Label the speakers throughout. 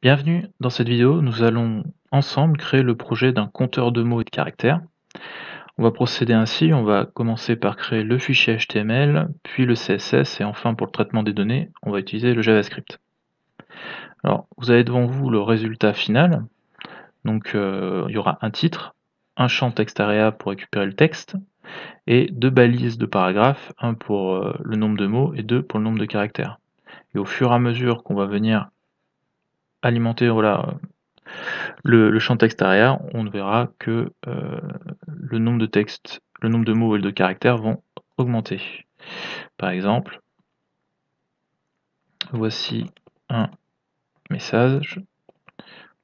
Speaker 1: Bienvenue dans cette vidéo, nous allons ensemble créer le projet d'un compteur de mots et de caractères. On va procéder ainsi, on va commencer par créer le fichier HTML, puis le CSS et enfin pour le traitement des données, on va utiliser le JavaScript. Alors vous avez devant vous le résultat final, donc il y aura un titre, un champ texte area pour récupérer le texte, et deux balises de paragraphes, un pour le nombre de mots et deux pour le nombre de caractères. Et au fur et à mesure qu'on va venir alimenter le champ texte area, on verra que le nombre de textes, le nombre de mots et de caractères vont augmenter. Par exemple, voici un message,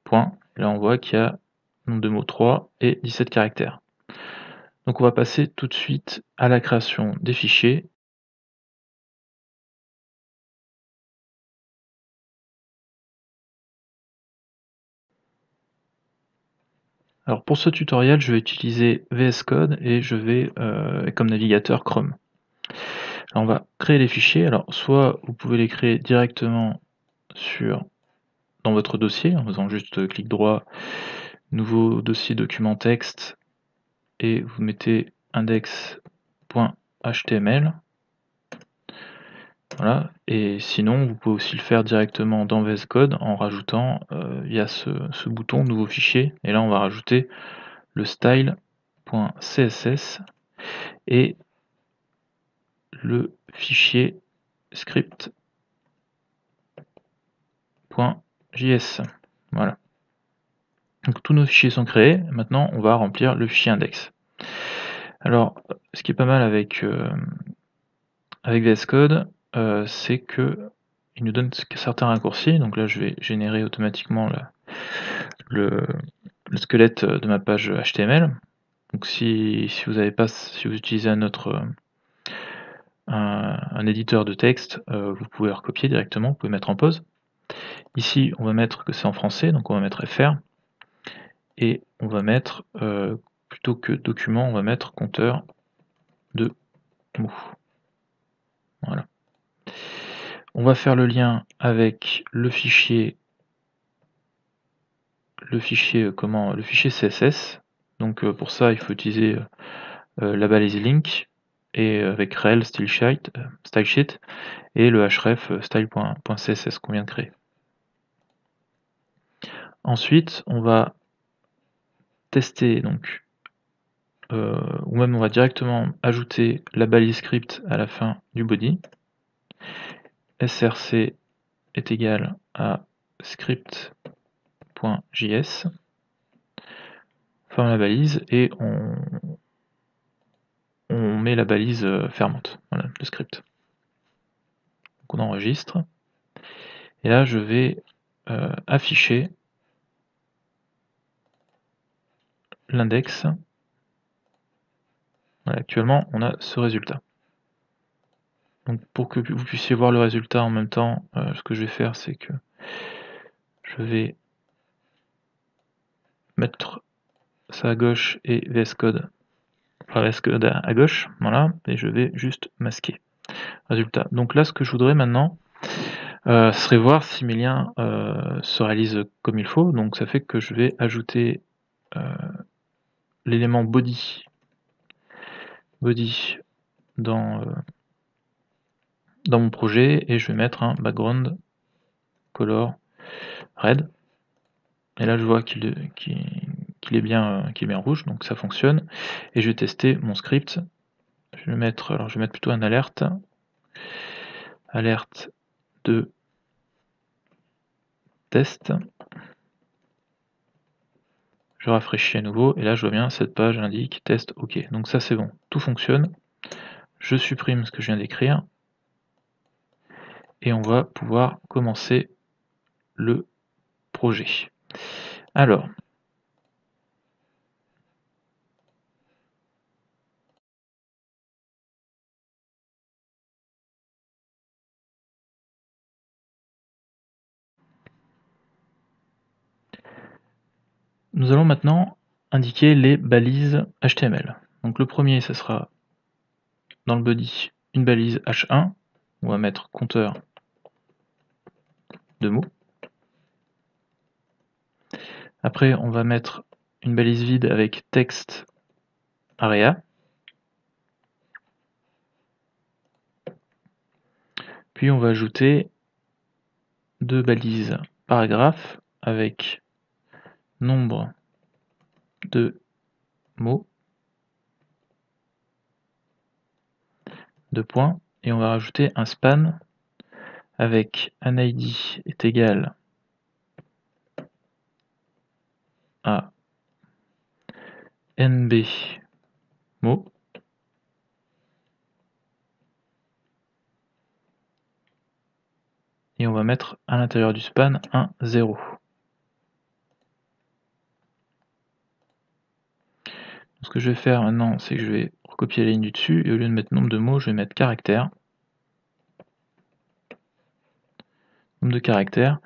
Speaker 1: point, et là on voit qu'il y a nombre de mots 3 et 17 caractères. Donc on va passer tout de suite à la création des fichiers. Alors pour ce tutoriel, je vais utiliser VS Code et je vais comme navigateur Chrome. Alors on va créer les fichiers. Alors soit vous pouvez les créer directement dans votre dossier en faisant juste clic droit, nouveau dossier document texte et vous mettez index.html. Voilà, et sinon vous pouvez aussi le faire directement dans VS Code en rajoutant via ce bouton nouveau fichier, et là on va rajouter le style.css et le fichier script.js. Voilà. Donc tous nos fichiers sont créés, maintenant on va remplir le fichier index. Alors, ce qui est pas mal avec VS Code, c'est que il nous donne certains raccourcis. Donc là, je vais générer automatiquement le squelette de ma page HTML. Donc si vous utilisez un éditeur de texte, vous pouvez recopier directement, vous pouvez mettre en pause. Ici, on va mettre que c'est en français, donc on va mettre FR. Et on va mettre, plutôt que document, on va mettre compteur de mots. Voilà. On va faire le lien avec le fichier CSS. Donc pour ça, il faut utiliser la balise link et avec rel stylesheet et le href style.css qu'on vient de créer. Ensuite, on va tester donc ou même on va directement ajouter la balise script à la fin du body. src est égal à script.js, ferme la balise et on met la balise fermante, voilà, le script. Donc on enregistre, et là je vais afficher l'index. Voilà, actuellement on a ce résultat. Donc pour que vous puissiez voir le résultat en même temps, ce que je vais faire, c'est que je vais mettre ça à gauche et VS Code à gauche, voilà, et je vais juste masquer. Résultat. Donc là, ce que je voudrais maintenant, ce serait voir si mes liens se réalisent comme il faut. Donc ça fait que je vais ajouter l'élément body dans mon projet, et je vais mettre un background color red. Et là je vois qu'il est bien rouge, donc ça fonctionne. Et je vais tester mon script. Je vais mettre plutôt un alerte de test. Je rafraîchis à nouveau, et là je vois bien cette page indique test OK. Donc ça c'est bon, tout fonctionne. Je supprime ce que je viens d'écrire, et on va pouvoir commencer le projet. Alors, nous allons maintenant indiquer les balises HTML. Donc le premier, ce sera dans le body une balise H1, on va mettre compteur de mots. Après, on va mettre une balise vide avec texte area. Puis on va ajouter 2 balises paragraphe avec nombre de mots, 2 points, et on va rajouter un span avec un id est égal à nb mots, et on va mettre à l'intérieur du span un 0. Ce que je vais faire maintenant, c'est que je vais recopier la ligne du dessus, et au lieu de mettre nombre de mots, je vais mettre caractère. Nombre de caractères,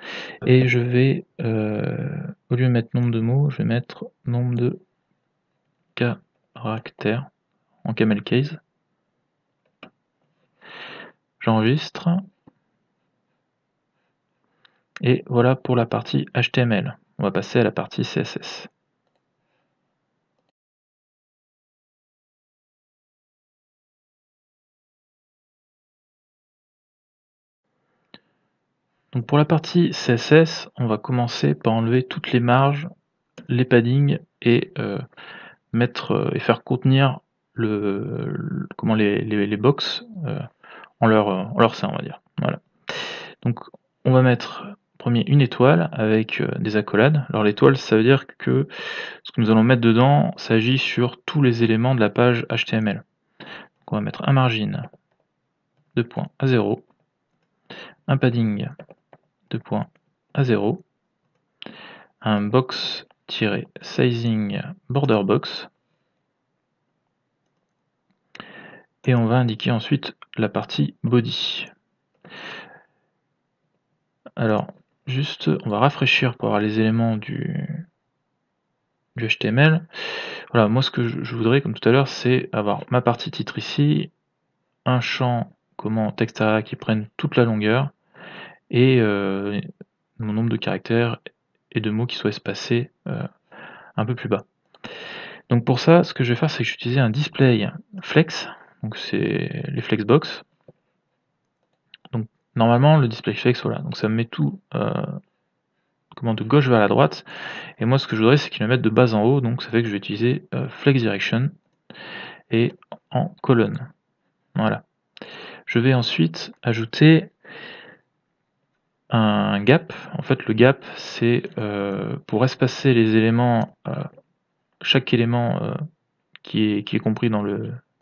Speaker 1: et je vais, au lieu de mettre nombre de mots, je vais mettre nombre de caractères en camel case. J'enregistre, et voilà pour la partie HTML. On va passer à la partie CSS. Donc pour la partie CSS, on va commencer par enlever toutes les marges, les paddings, et et faire contenir les box en leur sein, on va dire. Voilà. Donc on va mettre premier une étoile avec des accolades. Alors l'étoile, ça veut dire que ce que nous allons mettre dedans s'agit sur tous les éléments de la page HTML. Donc on va mettre un margin, 2 points à 0, un padding, 2 points à 0, un box-sizing border box, et on va indiquer ensuite la partie body. Alors, juste, on va rafraîchir pour avoir les éléments du HTML. Voilà, moi ce que je voudrais, comme tout à l'heure, c'est avoir ma partie titre ici, un champ comment texte area qui prenne toute la longueur, et mon nombre de caractères et de mots qui soient espacés un peu plus bas. Donc pour ça, ce que je vais faire, c'est que je vais utiliser un display flex, donc c'est les flexbox. Donc normalement, le display flex, voilà, donc ça me met tout de gauche vers la droite, et moi ce que je voudrais, c'est qu'il me mette de bas en haut, donc ça fait que je vais utiliser flex direction et en colonne. Voilà. Je vais ensuite ajouter un gap. En fait, le gap, c'est pour espacer les éléments, chaque élément qui est compris dans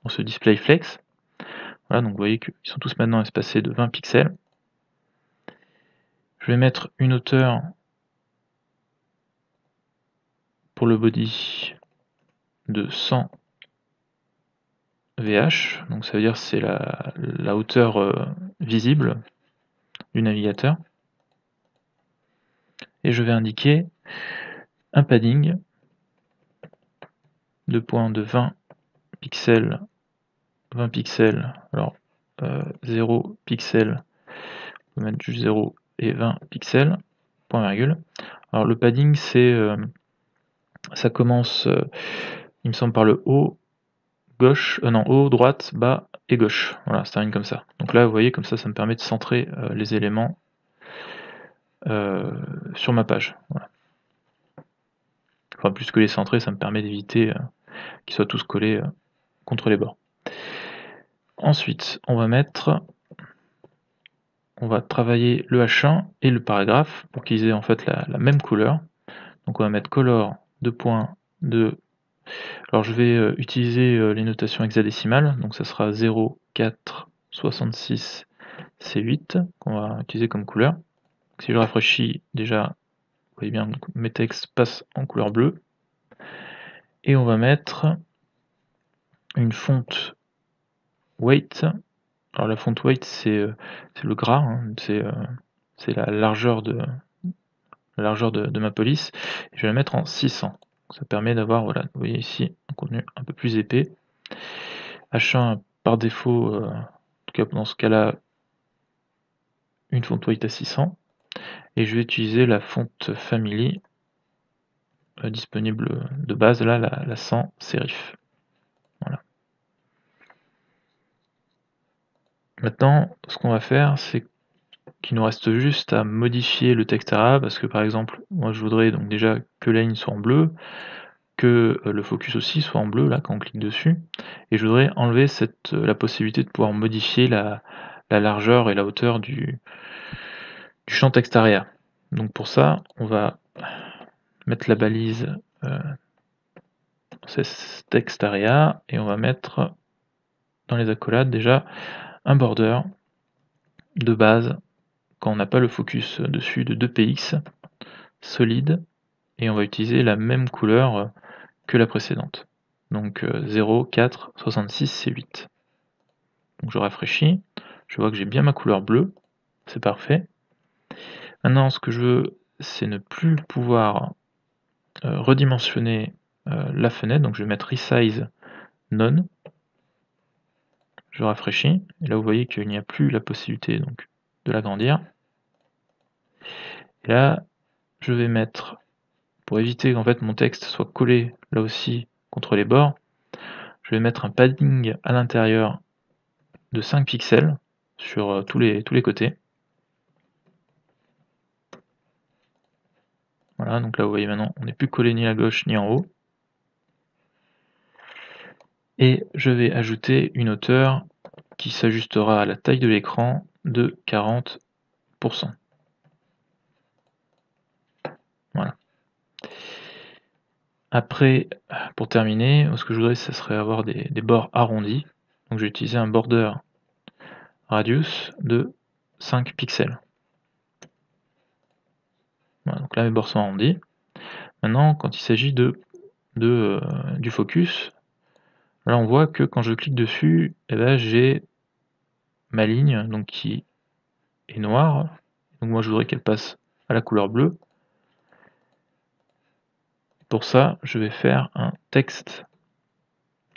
Speaker 1: ce display flex. Voilà, donc vous voyez qu'ils sont tous maintenant espacés de 20 pixels. Je vais mettre une hauteur pour le body de 100 VH, donc ça veut dire que c'est la hauteur visible du navigateur. Et je vais indiquer un padding de points de 20 pixels, alors 0 pixels, on va mettre juste 0 et 20 pixels, point virgule. Alors le padding, c'est ça commence, il me semble, par le haut, gauche, non, haut, droite, bas et gauche. Voilà, ça termine comme ça. Donc là, vous voyez, comme ça me permet de centrer les éléments sur ma page. Voilà. Enfin, plus que les centrer, ça me permet d'éviter qu'ils soient tous collés contre les bords. Ensuite, on va travailler le H1 et le paragraphe pour qu'ils aient en fait la même couleur. Donc on va mettre color 2.2. Alors je vais utiliser les notations hexadécimales, donc ça sera 0, 4, 66, C8 qu'on va utiliser comme couleur. Donc, si je rafraîchis, déjà, vous voyez bien, mes textes passent en couleur bleue. Et on va mettre une fonte weight. Alors la fonte weight, c'est le gras, hein, c'est la largeur de ma police. Et je vais la mettre en 600. Ça permet d'avoir, voilà, vous voyez ici, un contenu un peu plus épais. H1 par défaut, en tout cas dans ce cas-là, une font weight à 600. Et je vais utiliser la fonte family disponible de base, là, la sans serif. Voilà. Maintenant, ce qu'on va faire, c'est qu'il nous reste juste à modifier le texte arabe, parce que par exemple, moi je voudrais donc déjà que la ligne soit en bleu, que le focus aussi soit en bleu, là, quand on clique dessus, et je voudrais enlever la possibilité de pouvoir modifier la largeur et la hauteur du champ texte area. Donc pour ça, on va mettre la balise texte area, et on va mettre dans les accolades déjà un border de base, quand on n'a pas le focus dessus, de 2px, solide, et on va utiliser la même couleur que la précédente. Donc 0, 4, 66, c'est 8. Donc je rafraîchis, je vois que j'ai bien ma couleur bleue, c'est parfait. Maintenant, ce que je veux, c'est ne plus pouvoir redimensionner la fenêtre, donc je vais mettre resize none. Je rafraîchis, et là vous voyez qu'il n'y a plus la possibilité donc de l'agrandir. Et là, je vais mettre, pour éviter qu'en fait mon texte soit collé là aussi contre les bords, je vais mettre un padding à l'intérieur de 5 pixels sur tous les côtés. Voilà, donc là vous voyez maintenant, on n'est plus collé ni à gauche ni en haut. Et je vais ajouter une hauteur qui s'ajustera à la taille de l'écran de 40%. Voilà. Après, pour terminer, ce que je voudrais, ce serait avoir des bords arrondis. Donc je vais utiliser un border radius de 5 pixels. Voilà, donc là mes bords sont arrondis. Maintenant, quand il s'agit du focus, là on voit que quand je clique dessus, eh ben, j'ai ma ligne donc, qui est noire. Donc moi je voudrais qu'elle passe à la couleur bleue. Pour ça, je vais faire un text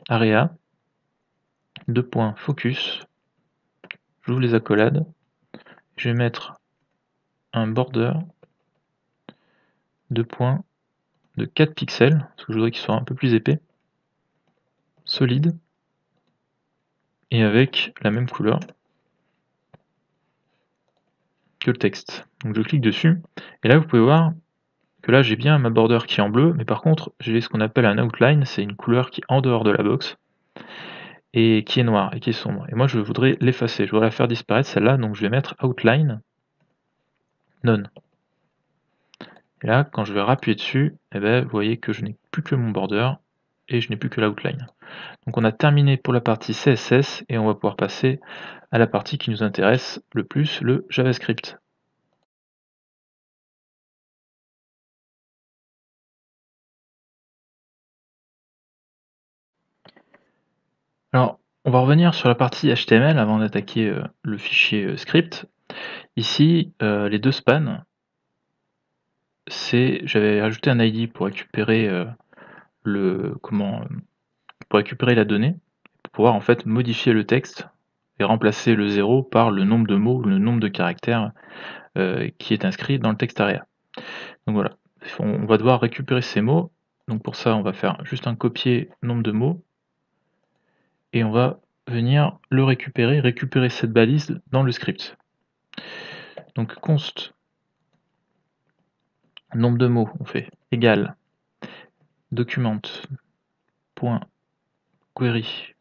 Speaker 1: area, focus, j'ouvre les accolades, je vais mettre un border de 4 pixels, parce que je voudrais qu'il soit un peu plus épais, solide, et avec la même couleur que le texte. Donc je clique dessus, et là vous pouvez voir que là j'ai bien ma border qui est en bleu, mais par contre j'ai ce qu'on appelle un outline, c'est une couleur qui est en dehors de la box, et qui est noire, et qui est sombre. Et moi je voudrais l'effacer, je voudrais la faire disparaître celle-là, donc je vais mettre outline none. Et là, quand je vais appuyer dessus, eh ben, vous voyez que je n'ai plus que mon border, et je n'ai plus que l'outline. Donc on a terminé pour la partie CSS, et on va pouvoir passer à la partie qui nous intéresse le plus, le JavaScript. Alors, on va revenir sur la partie HTML avant d'attaquer le fichier script. Ici, les deux spans, j'avais ajouté un ID pour récupérer pour récupérer la donnée, pour pouvoir en fait modifier le texte et remplacer le 0 par le nombre de mots, le nombre de caractères qui est inscrit dans le texte area. Donc voilà, on va devoir récupérer ces mots. Donc pour ça, on va faire juste un copier nombre de mots, et on va venir le récupérer cette balise dans le script. Donc const nombre de mots, on fait égal document.query.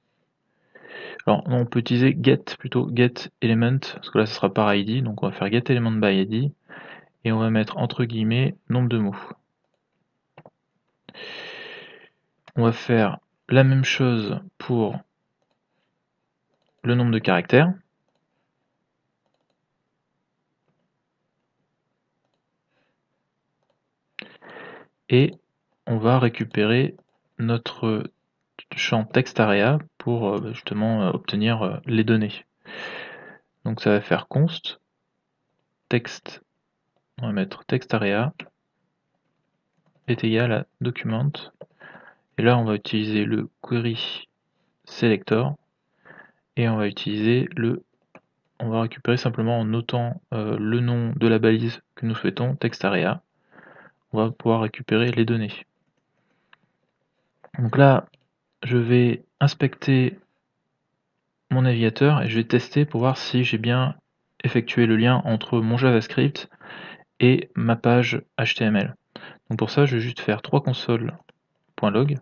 Speaker 1: Alors on peut utiliser get plutôt, get element, parce que là ce sera par id, donc on va faire get element by id, et on va mettre entre guillemets nombre de mots. On va faire la même chose pour le nombre de caractères. Et on va récupérer notre champ text area pour justement obtenir les données. Donc ça va faire const text, on va mettre text area est égal à document, et là on va utiliser le query selector, et on va utiliser on va récupérer simplement en notant le nom de la balise que nous souhaitons, text area, on va pouvoir récupérer les données. Donc là, je vais inspecter mon navigateur et je vais tester pour voir si j'ai bien effectué le lien entre mon JavaScript et ma page HTML. Donc pour ça, je vais juste faire 3 console.log,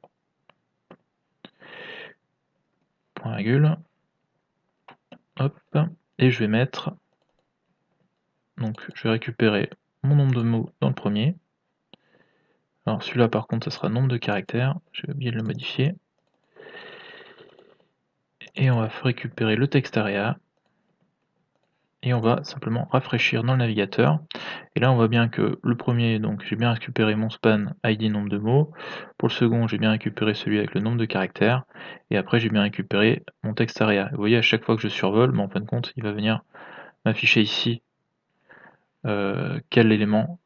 Speaker 1: point virgule, hop, et je vais mettre, donc je vais récupérer mon nombre de mots dans le premier. Alors celui-là par contre ça sera nombre de caractères, j'ai oublié de le modifier. Et on va récupérer le text area et on va simplement rafraîchir dans le navigateur. Et là on voit bien que le premier, donc j'ai bien récupéré mon span ID nombre de mots. Pour le second, j'ai bien récupéré celui avec le nombre de caractères. Et après j'ai bien récupéré mon text area. Vous voyez, à chaque fois que je survole, en fin de compte, il va venir m'afficher ici quel élément,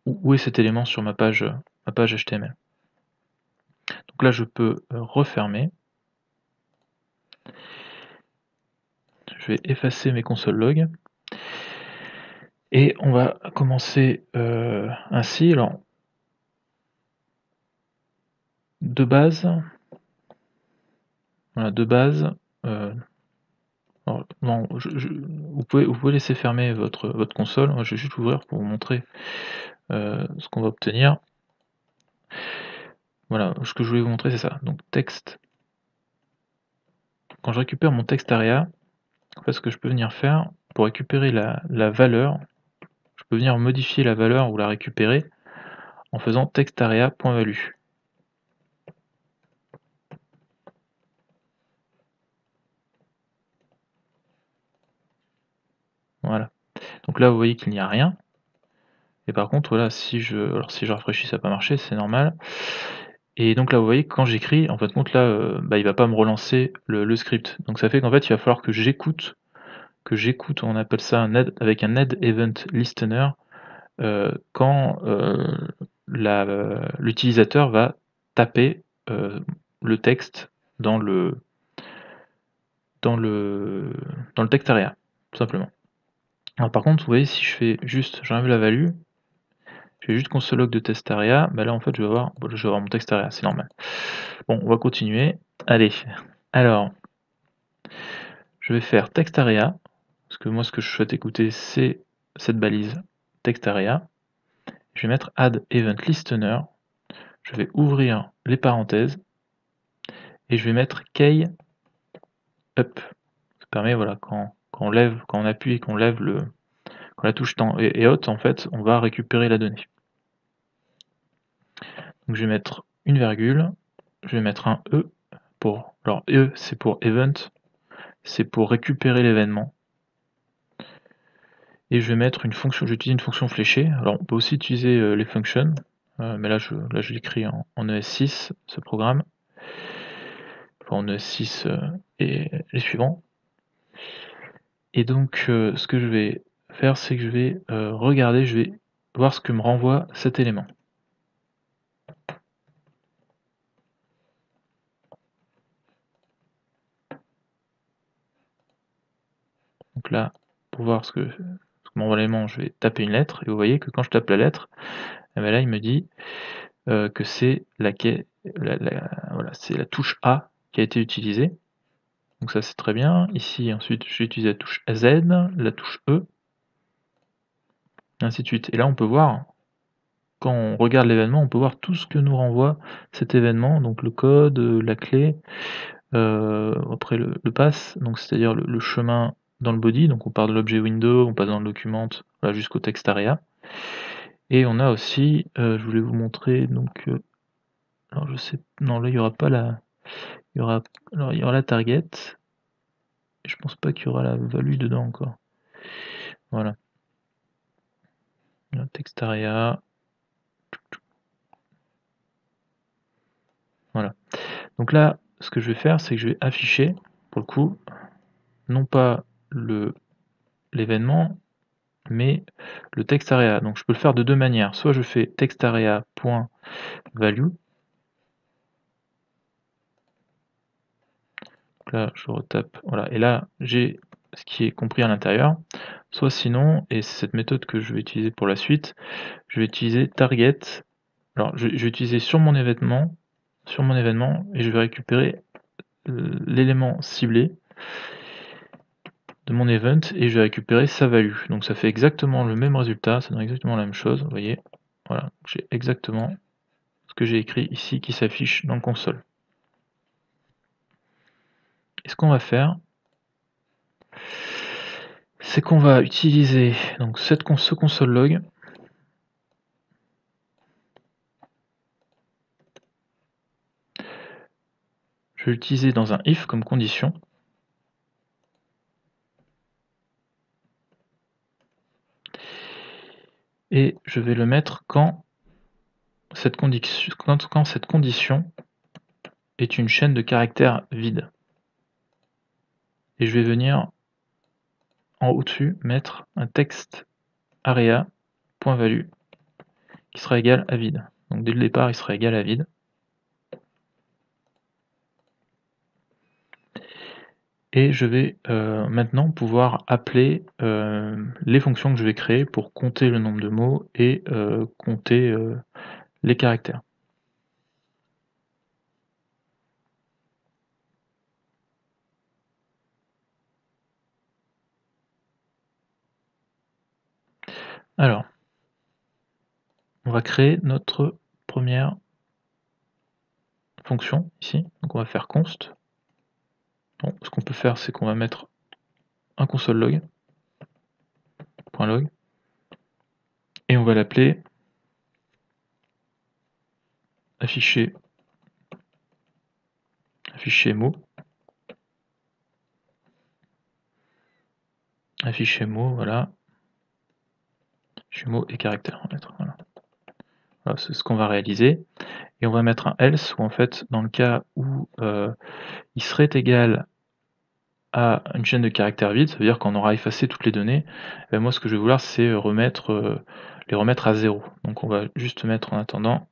Speaker 1: où est cet élément sur ma page HTML. Donc là je peux refermer. Je vais effacer mes console log. Et on va commencer ainsi. Alors, de base, voilà, de base, alors, non, vous pouvez laisser fermer votre console. Moi, je vais juste ouvrir pour vous montrer ce qu'on va obtenir. Voilà, ce que je voulais vous montrer, c'est ça. Donc, texte. Quand je récupère mon text area, en fait, ce que je peux venir faire pour récupérer la valeur, je peux venir modifier la valeur ou la récupérer en faisant text area.value. Voilà. Donc là, vous voyez qu'il n'y a rien. Et par contre, voilà, si je rafraîchis, ça n'a pas marché, c'est normal. Et donc là, vous voyez que quand j'écris, en fait, compte là, il va pas me relancer le script. Donc ça fait qu'en fait, il va falloir que j'écoute, on appelle ça avec un add event listener, quand l'utilisateur va taper le texte dans le dans le dans le text area, tout simplement. Alors par contre, vous voyez, si je fais juste, j'enlève la value, je fais juste console log de test area, bah là en fait je vais avoir mon text area, c'est normal. Bon, on va continuer. Allez, alors je vais faire text area, parce que moi ce que je souhaite écouter c'est cette balise text area. Je vais mettre add event listener, je vais ouvrir les parenthèses et je vais mettre key up. Ça permet, voilà, quand on appuie et qu'on lève quand la touche est haute, en fait, on va récupérer la donnée. Donc je vais mettre une virgule, je vais mettre un E pour. Alors E c'est pour event, c'est pour récupérer l'événement. Et je vais mettre une fonction, j'utilise une fonction fléchée. Alors on peut aussi utiliser les functions, mais là je l'écris en ES6, ce programme. Enfin en ES6 et les suivants. Et donc ce que je vais faire, c'est que je vais regarder, je vais voir ce que me renvoie cet élément. Donc là, pour voir ce que m'envoie l'élément, je vais taper une lettre, et vous voyez que quand je tape la lettre, eh bien là il me dit que c'est voilà, c'est la touche A qui a été utilisée. Donc ça c'est très bien. Ici ensuite je vais utiliser la touche Z, la touche E, et ainsi de suite. Et là on peut voir, quand on regarde l'événement, on peut voir tout ce que nous renvoie cet événement, donc le code, la clé, après le path, donc c'est-à-dire le chemin dans le body, donc on part de l'objet window, on passe dans le document, voilà, jusqu'au text area. Et on a aussi, je voulais vous montrer, donc alors je sais, non là il y aura pas il y aura la target. Je pense pas qu'il y aura la value dedans encore. Voilà. Le text area. Voilà. Donc là, ce que je vais faire, c'est que je vais afficher, pour le coup, non pas l'événement, mais le text area. Donc je peux le faire de deux manières. Soit je fais text area.value. Donc là, je retape. Voilà. Et là, j'ai ce qui est compris à l'intérieur. Soit sinon, et c'est cette méthode que je vais utiliser pour la suite, je vais utiliser target Alors je vais utiliser sur mon événement et je vais récupérer l'élément ciblé de mon event et je vais récupérer sa value. Donc ça fait exactement le même résultat, ça donne exactement la même chose, vous voyez. Voilà, j'ai exactement ce que j'ai écrit ici qui s'affiche dans le console. Et ce qu'on va faire, c'est qu'on va utiliser donc ce console log. Je vais l'utiliser dans un if comme condition. Et je vais le mettre quand cette condition est une chaîne de caractères vide. Et je vais venir en au-dessus mettre un texte area.value qui sera égal à vide. Donc dès le départ, il sera égal à vide. Et je vais maintenant pouvoir appeler les fonctions que je vais créer pour compter le nombre de mots et compter les caractères. Alors, on va créer notre première fonction ici. Donc on va faire const. Bon, ce qu'on peut faire, c'est qu'on va mettre un console log, .log, et on va l'appeler afficher mot, afficher mot, voilà, afficher mot et caractère, on va mettre, voilà. Voilà, c'est ce qu'on va réaliser. Et on va mettre un else où en fait, dans le cas où il serait égal à une chaîne de caractères vide, ça veut dire qu'on aura effacé toutes les données. Et moi, ce que je vais vouloir, c'est les remettre à 0. Donc on va juste mettre en attendant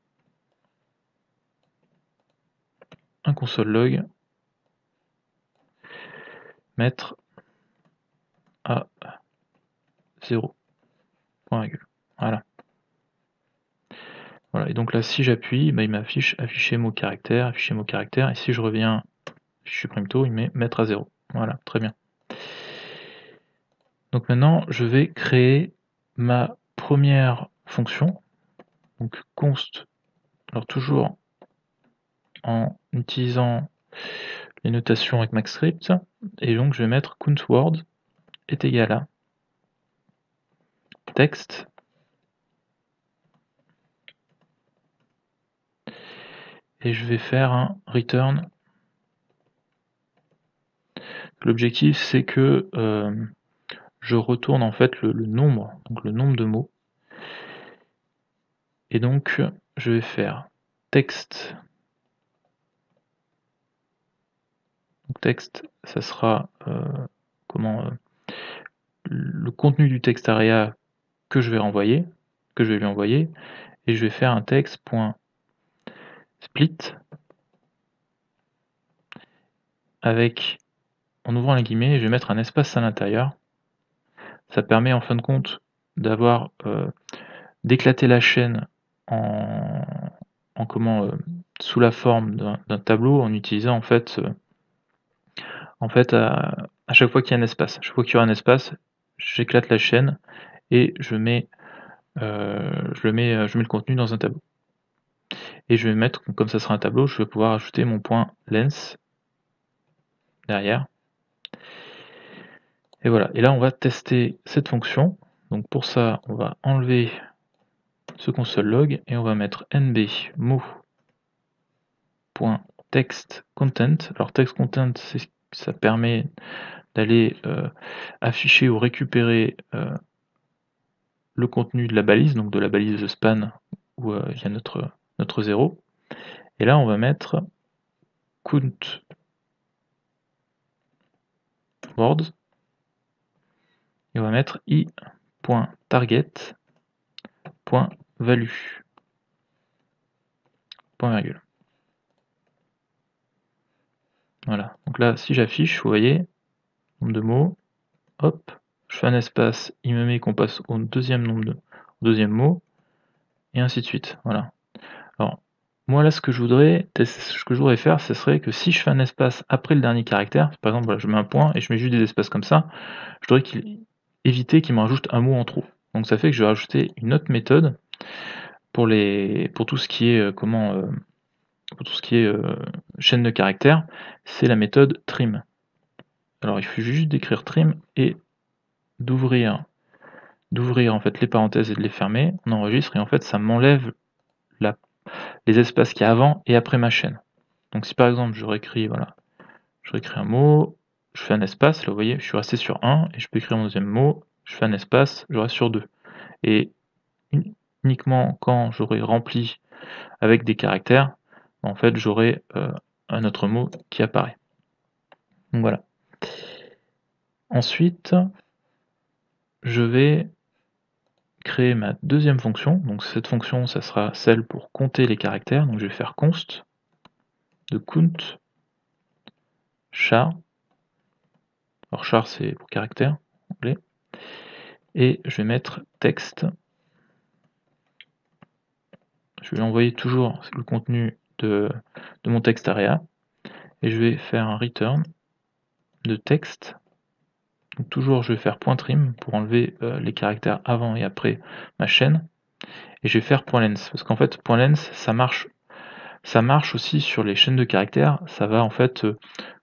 Speaker 1: un console log, mettre à 0, point virgule. Voilà. Voilà. Et donc là, si j'appuie, bah, il m'affiche afficher mot caractère, et si je reviens, je supprime tout, il met mettre à 0. Voilà, très bien. Donc maintenant, je vais créer ma première fonction, donc const, alors toujours en utilisant les notations avec MaxScript, et donc je vais mettre countWord est égal à texte et je vais faire un return. L'objectif c'est que je retourne en fait le nombre, donc le nombre de mots, et donc je vais faire texte. Donc texte, ça sera le contenu du texte area que je vais renvoyer, que je vais lui envoyer, et je vais faire un texte.split avec, en ouvrant les guillemets, je vais mettre un espace à l'intérieur. Ça permet en fin de compte d'avoir d'éclater la chaîne en sous la forme d'un tableau en utilisant en fait à chaque fois qu'il y a un espace. Chaque fois qu'il y aura un espace, j'éclate la chaîne et je mets le contenu dans un tableau. Et je vais mettre, comme ça sera un tableau, je vais pouvoir ajouter mon point length derrière. Et voilà, et là on va tester cette fonction. Donc pour ça, on va enlever ce console log et on va mettre nb mot.textContent. Alors textContent, ça permet d'aller afficher ou récupérer le contenu de la balise, donc de la balise de span où il y a notre 0. Et là on va mettre count words et on va mettre i.target.value. Point virgule. Voilà, donc là si j'affiche, vous voyez, nombre de mots, hop, je fais un espace, il me met qu'on passe au deuxième mot, et ainsi de suite. Voilà. Moi là ce que je voudrais faire, ce serait que si je fais un espace après le dernier caractère, par exemple voilà, je mets un point et je mets juste des espaces comme ça, je voudrais éviter qu'il me rajoute un mot en trop. Donc ça fait que je vais rajouter une autre méthode pour tout ce qui est, pour tout ce qui est, chaîne de caractères, c'est la méthode trim. Alors il suffit juste d'écrire trim et d'ouvrir en fait les parenthèses et de les fermer, on enregistre et en fait ça m'enlève la les espaces qu'il y a avant et après ma chaîne. Donc si par exemple je réécris un mot, je fais un espace, là vous voyez, je suis resté sur 1 et je peux écrire mon deuxième mot, je fais un espace, je reste sur 2. Et uniquement quand j'aurai rempli avec des caractères, en fait j'aurai un autre mot qui apparaît. Donc voilà. Ensuite, je vais créer ma deuxième fonction. Donc cette fonction, ça sera celle pour compter les caractères. Donc je vais faire const de count char. Alors char c'est pour caractère en anglais. Et je vais mettre texte. Je vais envoyer toujours le contenu de mon texte area. Et je vais faire un return de texte. Donc toujours je vais faire .trim pour enlever les caractères avant et après ma chaîne. Et je vais faire .length parce qu'en fait .length ça marche aussi sur les chaînes de caractères. Ça va en fait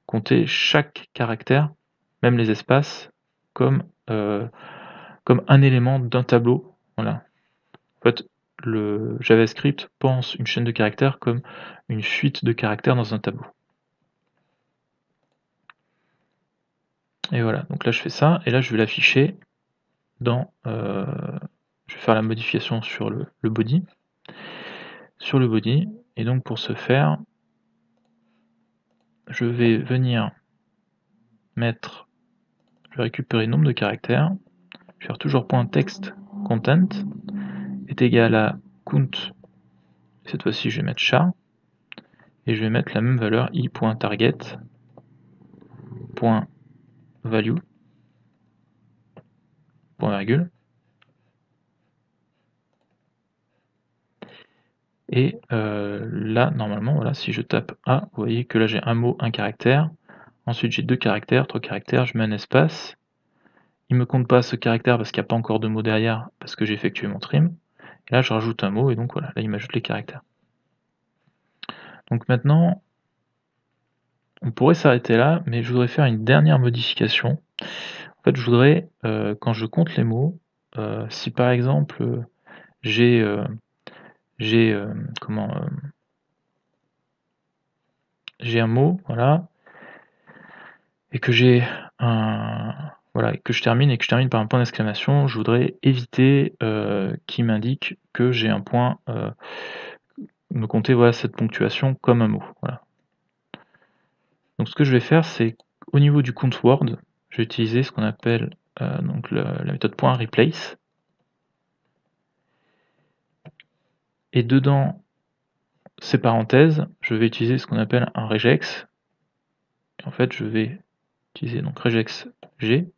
Speaker 1: compter chaque caractère, même les espaces, comme, comme un élément d'un tableau. Voilà. En fait, le JavaScript pense une chaîne de caractères comme une suite de caractères dans un tableau. Et voilà, donc là je fais ça, et là je vais l'afficher dans... je vais faire la modification sur le body. Sur le body, et donc pour ce faire, je vais venir mettre... Je vais récupérer le nombre de caractères, je vais faire toujours .text content est égal à count, cette fois-ci je vais mettre char, et je vais mettre la même valeur i.target.value, point virgule, et là normalement voilà, si je tape A, vous voyez que là j'ai un mot, un caractère, ensuite j'ai deux caractères, trois caractères, je mets un espace, il me compte pas ce caractère parce qu'il n'y a pas encore de mot derrière, parce que j'ai effectué mon trim, et là je rajoute un mot, et donc voilà, là il m'ajoute les caractères. Donc maintenant, on pourrait s'arrêter là, mais je voudrais faire une dernière modification. En fait, je voudrais, quand je compte les mots, si par exemple, j'ai, comment, j'ai un mot, voilà, et que j'ai un voilà, et que je termine par un point d'exclamation, je voudrais éviter, qu'il m'indique que j'ai un point, me compter, voilà, cette ponctuation comme un mot, voilà. Donc ce que je vais faire, c'est au niveau du count word, je vais utiliser ce qu'on appelle, donc la méthode .replace. Et dedans ces parenthèses, je vais utiliser ce qu'on appelle un regex. Et en fait, je vais utiliser donc regex g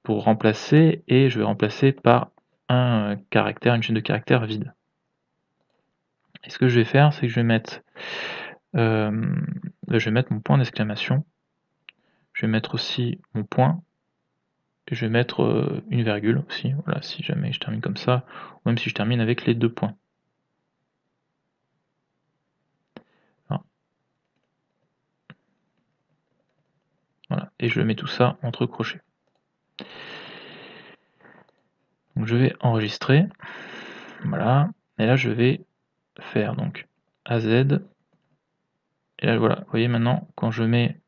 Speaker 1: pour remplacer, et je vais remplacer par un caractère, une chaîne de caractères vide. Et ce que je vais faire, c'est que je vais mettre mon point d'exclamation, je vais mettre aussi mon point, et je vais mettre une virgule aussi, voilà, si jamais je termine comme ça, ou même si je termine avec les deux points. Voilà, et je mets tout ça entre crochets. Donc je vais enregistrer, voilà, et là je vais faire donc AZ, et là voilà, vous voyez maintenant, quand je mets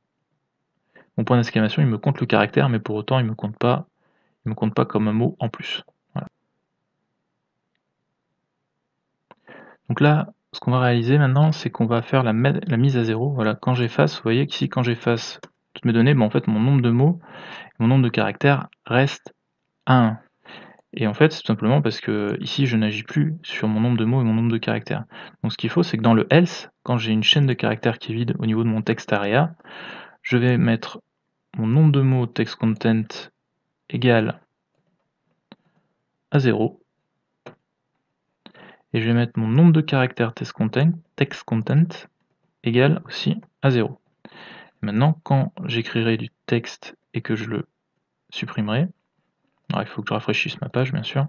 Speaker 1: mon point d'exclamation, il me compte le caractère, mais pour autant il me compte pas comme un mot en plus. Voilà. Donc là, ce qu'on va réaliser maintenant, c'est qu'on va faire la mise à zéro. Voilà, quand j'efface, vous voyez qu'ici quand j'efface toutes mes données, en fait mon nombre de mots, mon nombre de caractères reste à 1. Et en fait, c'est tout simplement parce que ici je n'agis plus sur mon nombre de mots et mon nombre de caractères. Donc ce qu'il faut, c'est que dans le else, quand j'ai une chaîne de caractères qui est vide au niveau de mon texte area, je vais mettre mon nombre de mots text content égal à 0. et je vais mettre mon nombre de caractères text content égale aussi à 0. Maintenant, quand j'écrirai du texte et que je le supprimerai, alors il faut que je rafraîchisse ma page bien sûr,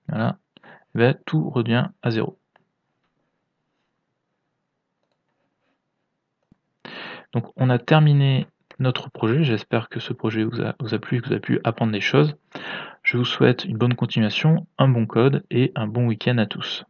Speaker 1: voilà, ben, tout revient à 0. Donc on a terminé notre projet, j'espère que ce projet vous a plu et que vous avez pu apprendre des choses. Je vous souhaite une bonne continuation, un bon code et un bon week-end à tous.